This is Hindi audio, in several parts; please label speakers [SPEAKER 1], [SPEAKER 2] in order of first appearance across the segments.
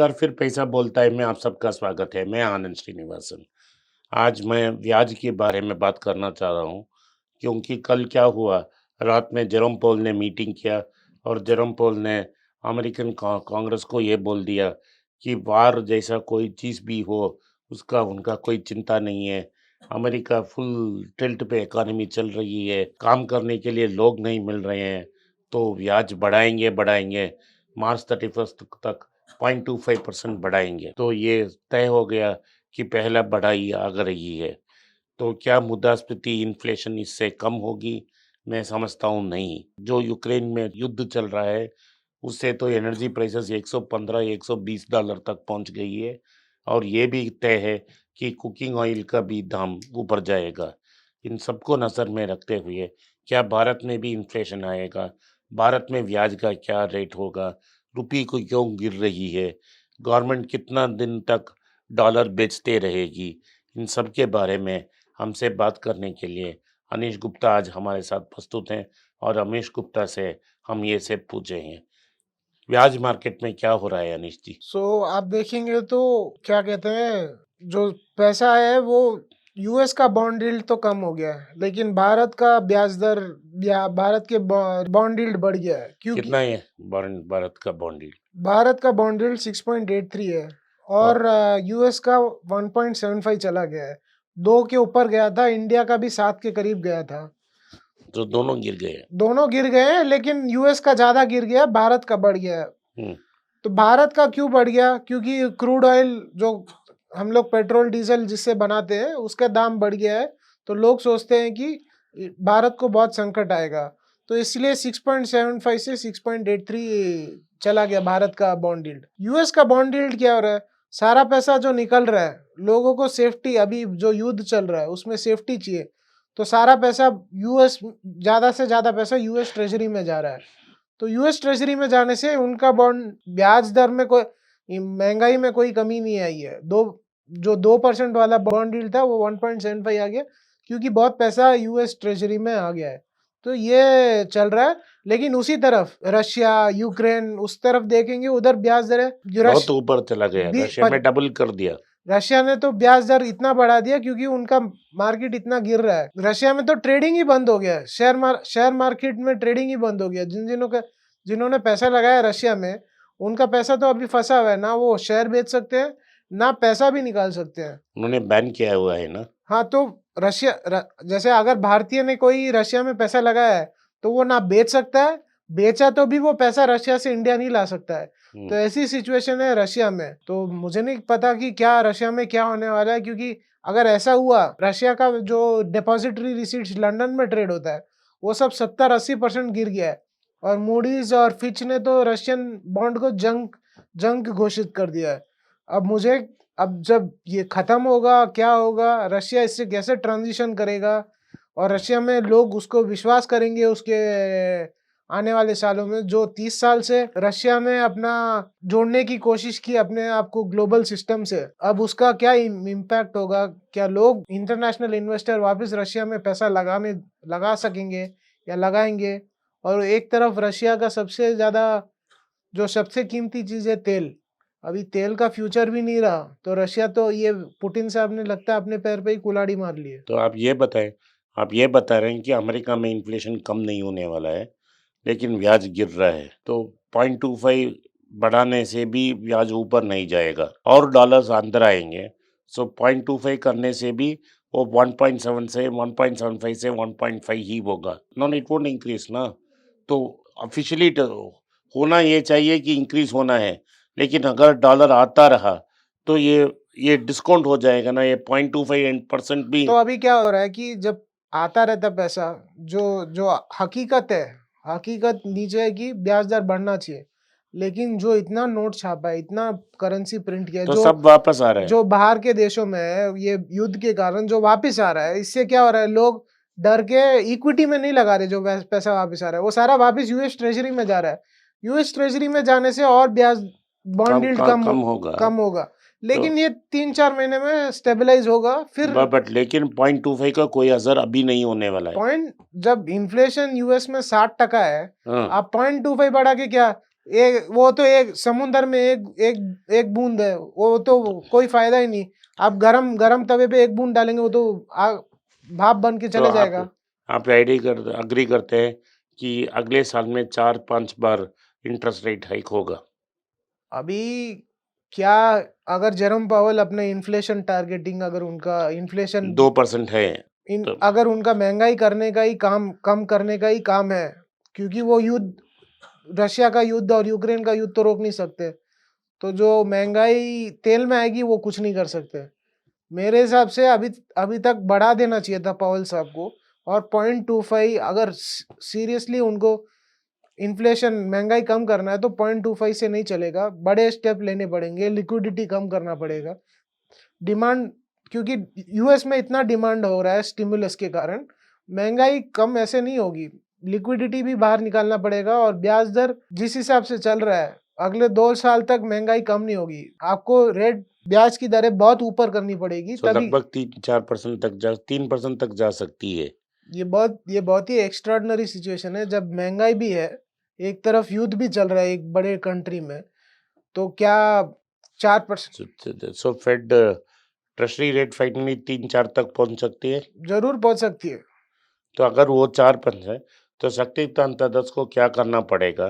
[SPEAKER 1] नमस्कार, फिर पैसा बोलता है में आप सबका स्वागत है। मैं आनंद श्रीनिवासन। आज मैं ब्याज के बारे में बात करना चाह रहा हूँ, क्योंकि कल क्या हुआ, रात में जेरोम पोल ने मीटिंग किया और जेरोम पोल ने अमेरिकन कांग्रेस को ये बोल दिया कि वार जैसा कोई चीज़ भी हो, उसका उनका कोई चिंता नहीं है। अमेरिका फुल टिल्ट पे इकॉनमी चल रही है, काम करने के लिए लोग नहीं मिल रहे हैं, तो ब्याज बढ़ाएँगे, मार्च 31 तक 0.25% बढ़ाएँगे। तो ये तय हो गया कि पहला बढ़ाई आ रही है। तो क्या मुद्रास्फीति इन्फ्लेशन इससे कम होगी? मैं समझता हूँ नहीं। जो यूक्रेन में युद्ध चल रहा है, उससे तो एनर्जी प्राइसेस 115-120 डॉलर तक पहुँच गई है और ये भी तय है कि कुकिंग ऑयल का भी दाम ऊपर जाएगा। इन सबको नज़र में रखते हुए क्या भारत में भी इन्फ्लेशन आएगा? भारत में ब्याज का क्या रेट होगा? रुपये को क्यों गिर रही है? गवर्नमेंट कितना दिन तक डॉलर बेचते रहेगी? इन सब के बारे में हमसे बात करने के लिए अनीश गुप्ता आज हमारे साथ प्रस्तुत हैं और अमीश गुप्ता से हम ये सब पूछे हैं। ब्याज मार्केट में क्या हो रहा है अनीश जी?
[SPEAKER 2] आप देखेंगे तो क्या कहते हैं, जो पैसा है वो यूएस का बॉन्ड यील्ड तो कम हो गया है, लेकिन भारत का ब्याज दर या भारत के बॉन्ड यील्ड बढ़ गया है। क्योंकि
[SPEAKER 1] कितना है भारत का बॉन्ड यील्ड?
[SPEAKER 2] भारत का बॉन्ड यील्ड 6.83 है और यूएस का 1.75 चला गया है। 2 के ऊपर गया था, इंडिया का भी 7 के करीब गया था।
[SPEAKER 1] तो दोनों गिर गए।
[SPEAKER 2] दोनों गिर गए हैं, लेकिन यूएस का ज्यादा गिर गया, भारत का बढ़ गया है। तो भारत का क्यों बढ़ गया? क्योंकि क्रूड ऑयल, जो हम लोग पेट्रोल डीजल जिससे बनाते हैं, उसका दाम बढ़ गया है। तो लोग सोचते हैं कि भारत को बहुत संकट आएगा, तो इसलिए 6.75 से 6.83 चला गया भारत का बॉन्ड यील्ड। यूएस का बॉन्ड यील्ड क्या हो रहा है? सारा पैसा जो निकल रहा है, लोगों को सेफ्टी, अभी जो युद्ध चल रहा है उसमें सेफ्टी चाहिए, तो सारा पैसा यूएस, ज्यादा से ज्यादा पैसा यूएस ट्रेजरी में जा रहा है। तो यूएस ट्रेजरी में जाने से उनका बॉन्ड ब्याज दर में कोई महंगाई में कोई कमी नहीं आई है। 2% वाला बॉन्ड यील्ड था वो 1.75 आ गया, क्योंकि बहुत पैसा यूएस ट्रेजरी में आ गया है। तो ये चल रहा है। लेकिन उसी तरफ रशिया, यूक्रेन, उस तरफ देखेंगे, उधर ब्याज दर है
[SPEAKER 1] बहुत ऊपर चला गया, रशिया में डबल कर दिया।
[SPEAKER 2] रशिया ने तो ब्याज दर इतना बढ़ा दिया क्योंकि उनका मार्केट इतना गिर रहा है। रशिया में तो ट्रेडिंग ही बंद हो गया है, शेयर मार्केट में ट्रेडिंग ही बंद हो गया। जिन्होंने पैसा लगाया रशिया में, उनका पैसा तो अभी फंसा हुआ है, ना वो शेयर बेच सकते हैं, ना पैसा भी निकाल सकते हैं।
[SPEAKER 1] उन्होंने बैन किया हुआ है ना।
[SPEAKER 2] हाँ, तो जैसे अगर भारतीय ने कोई रशिया में पैसा लगाया है, तो वो ना बेच सकता है, बेचा तो भी वो पैसा रशिया से इंडिया नहीं ला सकता है। तो ऐसी सिचुएशन है रशिया में। तो मुझे नहीं पता कि क्या रशिया में क्या होने वाला है, क्योंकि अगर ऐसा हुआ, रशिया का जो डिपॉजिटरी रिसीट्स लंदन में ट्रेड होता है, वो सब 70-80% गिर गया है। और मूडीज और फिच ने तो रशियन बॉन्ड को जंग घोषित कर दिया है। अब जब ये खत्म होगा, क्या होगा, रशिया इससे कैसे ट्रांजिशन करेगा, और रशिया में लोग उसको विश्वास करेंगे उसके आने वाले सालों में। जो 30 साल से रशिया ने अपना जोड़ने की कोशिश की अपने आप को ग्लोबल सिस्टम से, अब उसका क्या इम्पैक्ट होगा? क्या लोग, इंटरनेशनल इन्वेस्टर वापस रशिया में पैसा लगा सकेंगे या लगाएंगे? और एक तरफ रशिया का सबसे कीमती चीज है तेल, अभी तेल का फ्यूचर भी नहीं रहा। तो रशिया तो ये पुतिन साहब ने लगता है अपने पैर पे ही कुल्हाड़ी मार ली है।
[SPEAKER 1] तो आप ये बता रहे हैं कि अमेरिका में इन्फ्लेशन कम नहीं होने वाला है, लेकिन ब्याज गिर रहा है, तो 0.25 बढ़ाने से भी ब्याज ऊपर नहीं जाएगा और डॉलर्स अंदर आएंगे। सो 0.25 करने से भी वो 1.7 से 1.75 से 1.5 ही होगा। नॉन इट वोंट इंक्रीज ना। तो ऑफिशियली होना ये चाहिए कि इंक्रीज होना है, लेकिन अगर डॉलर आता रहा तो ये डिस्काउंट हो जाएगा ना, ये 0.25% भी।
[SPEAKER 2] तो अभी क्या हो रहा है कि जब आता रहता पैसा, जो हकीकत है, हकीकत नीचे है कि ब्याज दर बढ़ना चाहिए, लेकिन जो इतना नोट छापा है, इतना करेंसी प्रिंट किया है,
[SPEAKER 1] तो सब वापस आ रहा है,
[SPEAKER 2] जो बाहर के देशों में है, ये युद्ध के कारण जो वापस आ रहा है, इससे क्या हो रहा है, लोग डर के इक्विटी में नहीं लगा रहे। जो पैसा वापस आ रहा है वो सारा वापस यूएस ट्रेजरी में जा रहा है। यूएस ट्रेजरी में जाने से और ब्याज बॉन्ड यील्ड कम होगा। लेकिन ये 3-4 महीने में स्टेबलाइज होगा फिर।
[SPEAKER 1] बट लेकिन 0.25 का कोई असर अभी नहीं होने वाला है।
[SPEAKER 2] जब इन्फ्लेशन यूएस में 60% है, आप 0.25 बढ़ा के क्या वो तो एक समुंदर में एक बूंद है, वो तो कोई फायदा ही नहीं। आप गरम गरम तवे पे एक बूंद डालेंगे, वो तो भाप बन के
[SPEAKER 1] तो
[SPEAKER 2] चले जाएगा।
[SPEAKER 1] आप अग्री करते हैं कि अगले साल में 4-5 बार इंटरेस्ट रेट हाइक होगा?
[SPEAKER 2] अभी क्या, अगर जेरोम पावेल अपने इन्फ्लेशन टारगेटिंग, अगर उनका इन्फ्लेशन
[SPEAKER 1] 2% है तो
[SPEAKER 2] अगर उनका महंगाई करने का ही काम, कम करने का ही काम है, क्योंकि वो युद्ध, रशिया का युद्ध और यूक्रेन का युद्ध तो रोक नहीं सकते, तो जो महंगाई तेल में आएगी वो कुछ नहीं कर सकते। मेरे हिसाब से अभी तक बढ़ा देना चाहिए था पावेल साहब को, और 0.25, अगर सीरियसली उनको इन्फ्लेशन, महंगाई कम करना है तो 0.25 से नहीं चलेगा, बड़े स्टेप लेने पड़ेंगे, लिक्विडिटी कम करना पड़ेगा, डिमांड, क्योंकि यूएस में इतना डिमांड हो रहा है स्टिमुलस के कारण, महंगाई कम ऐसे नहीं होगी, लिक्विडिटी भी बाहर निकालना पड़ेगा, और ब्याज दर जिस हिसाब से चल रहा है अगले 2 साल तक महंगाई कम नहीं होगी, आपको रेट ब्याज की दरें बहुत ऊपर करनी पड़ेगी,
[SPEAKER 1] तो
[SPEAKER 2] तभी
[SPEAKER 1] लगभग 3-4% तक 3% तक जा सकती है।
[SPEAKER 2] ये बहुत ही एक्स्ट्राऑर्डिनरी सिचुएशन है, जब महंगाई भी है, एक तरफ युद्ध भी चल रहा है एक बड़े कंट्री में, तो क्या 4%?
[SPEAKER 1] So fed treasury rate finally 3-4 तक पहुंच सकती है?
[SPEAKER 2] जरूर पहुंच सकती है।
[SPEAKER 1] तो अगर वो 4% है तो शक्तिकांत दास को क्या करना पड़ेगा?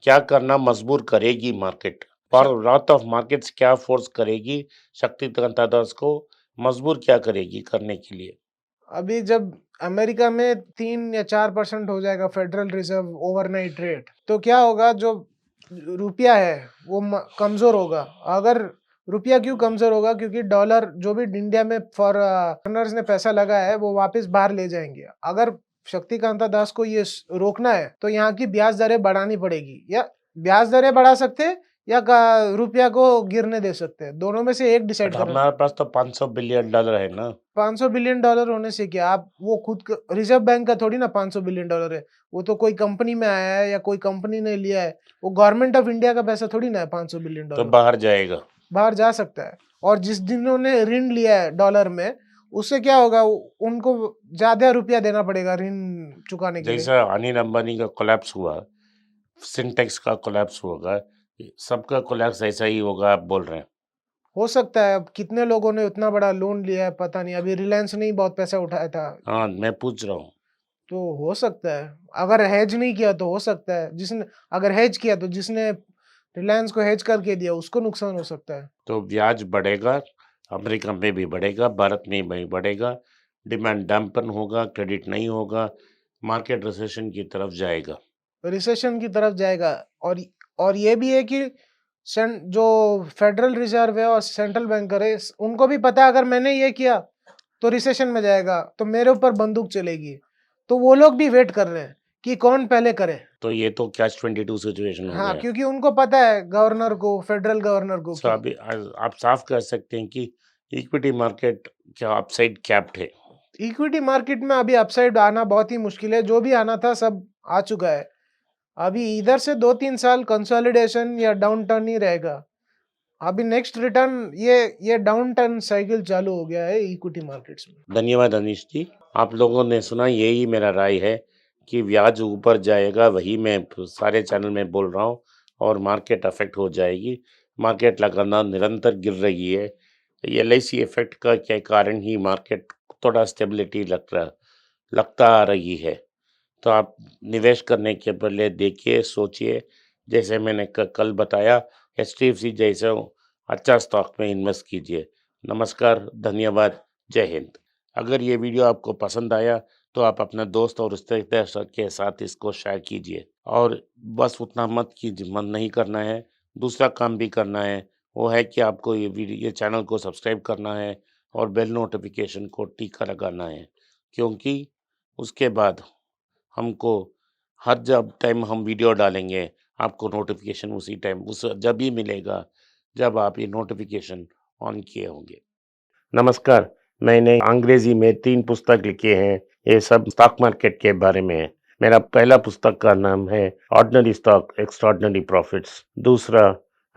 [SPEAKER 1] क्या करना मजबूर करेगी मार्केट? और लॉट ऑफ मार्केट्स क्या फोर्स करेगी शक्तिकांत दास को, मजबूर क्या करेगी करने के लिए?
[SPEAKER 2] अभी जब अमेरिका में 3 या 4% हो जाएगा फेडरल रिजर्व ओवरनाइट रेट, तो क्या होगा, जो रुपया है वो कमजोर होगा। अगर रुपया क्यों कमजोर होगा, क्योंकि डॉलर, जो भी इंडिया में फॉरेनर्स ने पैसा लगाया है वो वापस बाहर ले जाएंगे। अगर शक्तिकांता दास को ये रोकना है तो यहाँ की ब्याज दरें बढ़ानी पड़ेगी, या ब्याज दरें बढ़ा सकते हैं या रुपया को गिरने दे सकते हैं, दोनों में से एक डिसाइड करना।
[SPEAKER 1] हमारे पास तो $500 बिलियन है ना।
[SPEAKER 2] $500 बिलियन होने से क्या, आप वो खुद रिजर्व बैंक का थोड़ी ना $500 बिलियन है, वो तो कोई कंपनी में आया है या कोई कंपनी ने लिया है, वो गवर्नमेंट ऑफ इंडिया का पैसा थोड़ी ना है $500 बिलियन।
[SPEAKER 1] तो बाहर जाएगा,
[SPEAKER 2] बाहर जा सकता है। और जिस जिन्होंने ऋण लिया है डॉलर में, उससे क्या होगा, उनको ज्यादा रुपया देना पड़ेगा ऋण चुकाने के लिए।
[SPEAKER 1] जैसा अनिल अंबानी का कोलैप्स हुआ, सिंटेक्स का कोलैप्स होगा, सबका कोलैप्स ऐसा ही होगा आप बोल रहे हैं?
[SPEAKER 2] हो सकता है, अब कितने लोगों ने उतना बड़ा लोन लिया है पता नहीं, अभी रिलायंस ने ही बहुत पैसा उठाया था।
[SPEAKER 1] हाँ, मैं पूछ रहा हूँ।
[SPEAKER 2] तो हो सकता है, अगर हेज नहीं किया तो हो सकता है, जिसने अगर हेज किया तो जिसने रिलायंस को हेज करके दिया उसको नुकसान हो सकता है।
[SPEAKER 1] तो ब्याज बढ़ेगा, अमेरिका में भी बढ़ेगा, भारत में भी बढ़ेगा, डिमांड डैम्पन होगा, क्रेडिट नहीं होगा, मार्केट रिसेशन की तरफ जाएगा।
[SPEAKER 2] रिसेशन की तरफ जाएगा, और ये भी है कि जो फेडरल रिजर्व है और सेंट्रल बैंकर है, उनको भी पता है अगर मैंने ये किया तो रिसेशन में जाएगा, तो मेरे ऊपर बंदूक चलेगी, तो वो लोग भी वेट कर रहे हैं कि कौन पहले करे।
[SPEAKER 1] तो ये तो कैच 22 सिचुएशन हो
[SPEAKER 2] हाँ,
[SPEAKER 1] गया।
[SPEAKER 2] क्योंकि उनको पता है गवर्नर को, फेडरल गवर्नर को,
[SPEAKER 1] तो अभी आप साफ कर सकते हैं कि इक्विटी मार्केट क्या अपसाइड कैप्ड है?
[SPEAKER 2] इक्विटी मार्केट में अभी अपसाइड आना बहुत ही मुश्किल है, जो भी आना था सब आ चुका है। अभी इधर से 2-3 साल कंसोलिडेशन या डाउन टर्न ही रहेगा। अभी नेक्स्ट रिटर्न, ये डाउन टर्न साइकिल चालू हो गया है इक्विटी मार्केट्स में।
[SPEAKER 1] धन्यवाद अनीश जी। आप लोगों ने सुना, यही मेरा राय है कि ब्याज ऊपर जाएगा, वही मैं सारे चैनल में बोल रहा हूँ, और मार्केट अफेक्ट हो जाएगी। मार्केट लगातार निरंतर गिर रही है। LIC इफेक्ट का के कारण ही मार्केट थोड़ा स्टेबिलिटी लगता आ रही है। तो आप निवेश करने के पहले देखिए, सोचिए। जैसे मैंने कल बताया, HDFC जैसे अच्छा स्टॉक में इन्वेस्ट कीजिए। नमस्कार, धन्यवाद, जय हिंद। अगर ये वीडियो आपको पसंद आया तो आप अपने दोस्त और रिश्तेदार के साथ इसको शेयर कीजिए। और बस उतना मन नहीं करना है, दूसरा काम भी करना है। वो है कि आपको ये चैनल को सब्सक्राइब करना है और बेल नोटिफिकेशन को टीका लगाना है, क्योंकि उसके बाद हमको हर जब टाइम हम वीडियो डालेंगे आपको नोटिफिकेशन उसी टाइम जब ही मिलेगा जब आप ये नोटिफिकेशन ऑन किए होंगे। नमस्कार, मैंने अंग्रेजी में 3 पुस्तक लिखे हैं, ये सब स्टॉक मार्केट के बारे में है। मेरा पहला पुस्तक का नाम है ऑर्डिनरी स्टॉक एक्स्ट्राऑर्डिनरी प्रॉफिट्स। दूसरा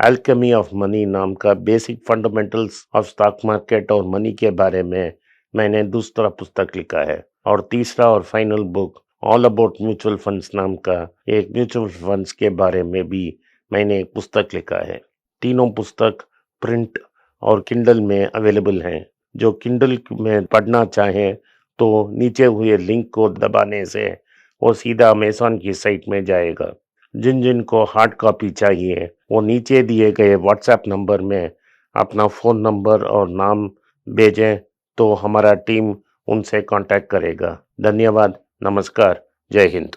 [SPEAKER 1] अल्केमी ऑफ मनी नाम का basic fundamentals of stock market और मनी के बारे में मैंने दूसरा पुस्तक लिखा है। और तीसरा और final book all about mutual funds नाम का एक म्यूचुअल फंड्स के बारे में भी मैंने एक पुस्तक लिखा है। तीनों पुस्तक प्रिंट और किंडल में अवेलेबल हैं। जो किंडल में पढ़ना चाहें तो नीचे हुए लिंक को दबाने से वो सीधा अमेज़न की साइट में जाएगा। जिन को हार्ड कॉपी चाहिए वो नीचे दिए गए व्हाट्सएप नंबर में अपना फ़ोन नंबर और नाम भेजें तो हमारा टीम उनसे कांटेक्ट करेगा। धन्यवाद, नमस्कार, जय हिंद।